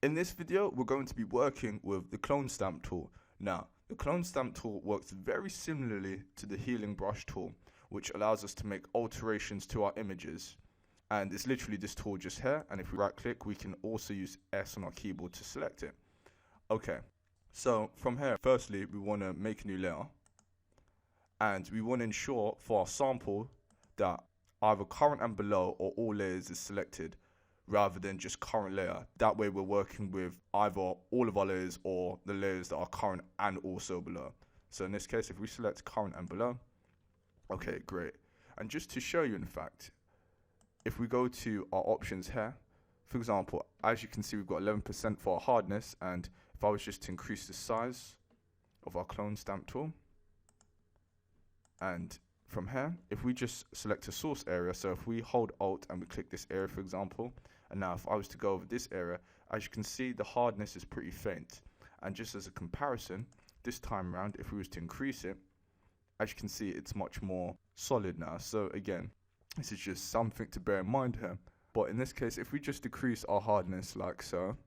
In this video, we're going to be working with the clone stamp tool. Now, the clone stamp tool works very similarly to the healing brush tool, which allows us to make alterations to our images. And it's literally this tool just here, and if we right click, we can also use S on our keyboard to select it. Okay, so from here, firstly, we want to make a new layer, and we want to ensure for our sample that either current and below or all layers is selected, rather than just current layer. That way we're working with either all of our layers or the layers that are current and also below. So in this case, if we select current and below, okay, great. And just to show you, in fact, if we go to our options here, for example, as you can see, we've got 11% for our hardness, and if I was just to increase the size of our clone stamp tool, and from here, if we just select a source area, so if we hold Alt and we click this area, for example, and now if I was to go over this area, as you can see, the hardness is pretty faint. And just as a comparison, this time around, if we was to increase it, as you can see, it's much more solid now. So again, this is just something to bear in mind here. But in this case, if we just decrease our hardness like so,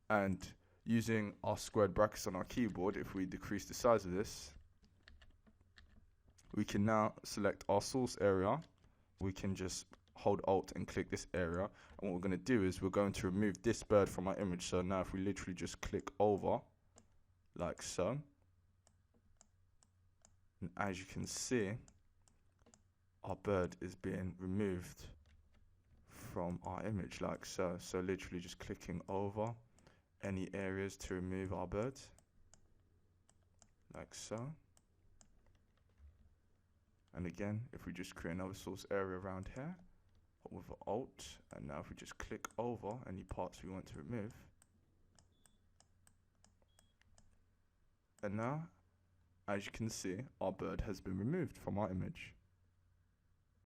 and using our squared brackets on our keyboard, if we decrease the size of this, we can now select our source area. We can just hold Alt and click this area. And what we're going to do is we're going to remove this bird from our image. So now if we literally just click over, like so, and as you can see, our bird is being removed from our image, like so. So literally just clicking over any areas to remove our bird, like so. And again, if we just create another source area around here with Alt, and now if we just click over any parts we want to remove, and now, as you can see, our bird has been removed from our image.